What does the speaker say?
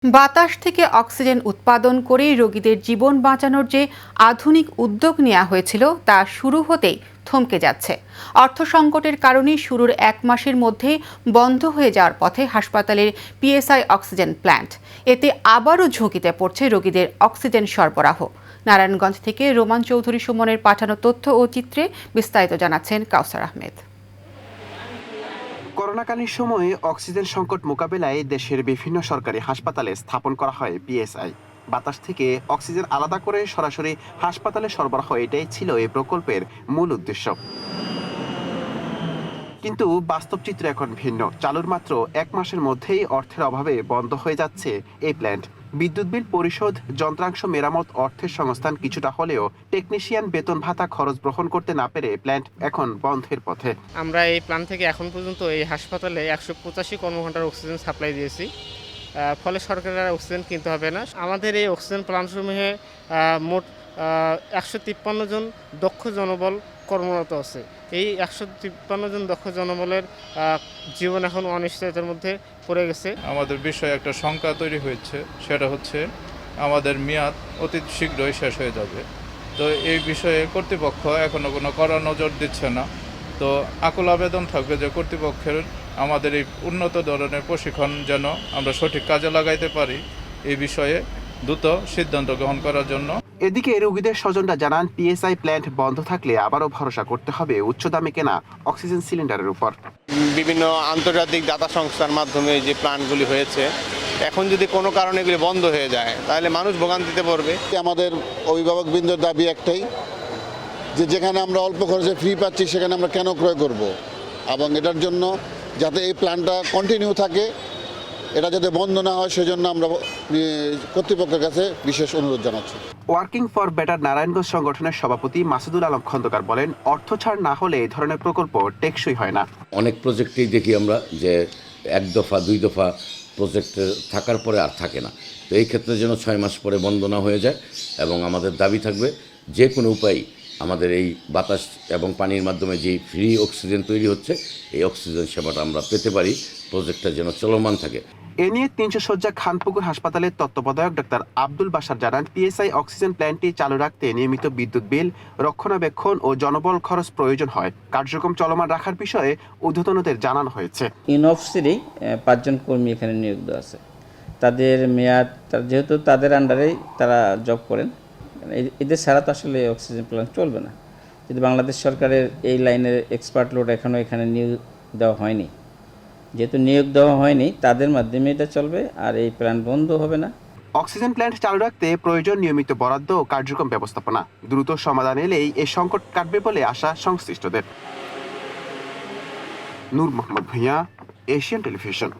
বাতাস থেকে অক্সিজেন উৎপাদন করে রোগীদের জীবন বাঁচানোর যে আধুনিক উদ্যোগ নেওয়া হয়েছিল তা শুরু হতেই থমকে যাচ্ছে। অর্থ সংকটের কারণে শুরুর 1 মাসের মধ্যে বন্ধ হয়ে যাওয়ার পথে হাসপাতালের পিএসআই অক্সিজেন প্ল্যান্ট। এতে আবারও ঝুঁকিতে পড়ছে রোগীদের অক্সিজেন সরবরাহ। নারায়ণগঞ্জ থেকে রোমান চৌধুরী সুমনের পাঠানো তথ্য ও চিত্রে বিস্তারিত জানাচ্ছেন কাউসার আহমেদ। করোনাকালীন সময়ে অক্সিজেন সংকট মোকাবেলায় দেশের বিভিন্ন সরকারি হাসপাতালে স্থাপন করা হয় পিএসআই। বাতাস থেকে অক্সিজেন আলাদা করে সরাসরি হাসপাতালে সরবরাহ, এটাই ছিল এই প্রকল্পের মূল উদ্দেশ্য। কিন্তু বাস্তব চিত্র এখন ভিন্ন। চালুর মাত্র 1 মাসের মধ্যেই অর্থের অভাবে বন্ধ হয়ে যাচ্ছে এই প্ল্যান্ট। বিদ্যুৎ বিল পরিশোধ, যন্ত্রাংশ মেরামত, অর্থের সংস্থান কিছুটা হলেও টেকনিশিয়ান বেতন ভাতা খরচ গ্রহণ করতে না পেরে প্ল্যান্ট এখন বন্ধের পথে। আমরা এই প্ল্যান্ট থেকে এখন পর্যন্ত এই হাসপাতালে 185 কর্মঘণ্টার অক্সিজেন সাপ্লাই দিয়েছি। ফলে সরকারের অক্সিজেন কিনতে হবে না। আমাদের এই অক্সিজেন প্ল্যান্টসমূহে মোট 153 জন দক্ষ জনবল কর্মরত আছে। এই 153 জন দক্ষ জনবলের জীবন এখন অনিশ্চয়তার মধ্যে পড়ে গেছে। আমাদের বিষয়ে একটা শঙ্কা তৈরি হয়েছে, সেটা হচ্ছে আমাদের মেয়াদ অতি শীঘ্রই শেষ হয়ে যাবে। তো এই বিষয়ে কর্তৃপক্ষ এখনো কোনো কড়া নজর দিচ্ছে না। তো আকুল আবেদন থাকবে যে কর্তৃপক্ষের আমাদের এই উন্নত ধরনের প্রশিক্ষণ যেন আমরা সঠিক কাজে লাগাইতে পারি, এই বিষয়ে দ্রুত সিদ্ধান্ত গ্রহণ করার জন্য। এদিকে রোগীদের স্বজনরা জানান, পিএসআই প্ল্যান্ট বন্ধ থাকলে আবারও ভরসা করতে হবে উচ্চ দামে কেনা অক্সিজেন সিলিন্ডারের উপর। বিভিন্ন আন্তর্জাতিক দাতা সংস্থার মাধ্যমে যে প্ল্যান্টগুলি হয়েছে, এখন যদি কোনো কারণে এগুলি বন্ধ হয়ে যায় তাহলে মানুষ ভোগান্তিতে পড়বে। আমাদের অভিভাবকবৃন্দর দাবি একটাই, যে যেখানে আমরা অল্প খরচে ফ্রি পাচ্ছি সেখানে আমরা কেন ক্রয় করব, এবং এটার জন্য যাতে এই প্ল্যানটা কন্টিনিউ থাকে, এটা যাতে বন্ধ না হয় সেজন্য আমরা কর্তৃপক্ষের কাছে বিশেষ অনুরোধ জানাচ্ছি। ওয়ার্কিং ফর বেটার নারায়ণগঞ্জ সংগঠনের সভাপতি মাসুদুল আলম খন্দকার বলেন, অর্থ ছাড় না হলে এই ধরনের প্রকল্প টেকসই হয় না। অনেক প্রজেক্টেই দেখি আমরা যে 1 দফা 2 দফা প্রজেক্টে থাকার পরে আর থাকে না। তো এই ক্ষেত্রে যেন 6 মাস পরে বন্ধ না হয়ে যায়, এবং আমাদের দাবি থাকবে যে কোনো উপায় আমাদের এই বাতাস এবং পানির মাধ্যমে যে ফ্রি অক্সিজেন তৈরি হচ্ছে, এই অক্সিজেন সেবাটা আমরা পেতে পারি, প্রজেক্টটা যেন চলমান থাকে। এ নিয়ে 300 শয্যা খানপুকুর হাসপাতালের তত্ত্বাবধায়ক ডাক্তার আব্দুল বাশার জানান, পিএসআই অক্সিজেন প্ল্যান্টটি চালু রাখতে নিয়মিত বিদ্যুৎ বিল, রক্ষণাবেক্ষণ ও জনবল খরচ প্রয়োজন হয়। কার্যক্রম চলমান রাখার বিষয়ে ঊর্ধ্বতনদের জানানো হয়েছে। ইনঅফিসেরই 5 জন কর্মী এখানে নিয়োগ দেওয়া আছে। তাদের মেয়াদ, যেহেতু তাদের আন্ডারেই তারা জব করেন, এদের ছাড়া তো আসলে অক্সিজেন প্ল্যান্ট চলবে না। যদি বাংলাদেশ সরকারের এই লাইনের এক্সপার্ট লোড এখানে নিয়োগ দেওয়া হয়নি, যেহেতু নিয়োগ দেওয়া হয়নি তাদের মাধ্যমে এটা চলবে, আর এই প্ল্যান্ট বন্ধ হবে না। অক্সিজেন প্ল্যান্ট চালু রাখতে প্রয়োজন নিয়মিত বরাদ্দ ও কার্যক্রম ব্যবস্থাপনা। দ্রুত সমাধান এলেই এই সংকট কাটবে বলে আশা সংশ্লিষ্টদের। নূর মোহাম্মদ ভূঁইয়া, এশিয়ান টেলিভিশন।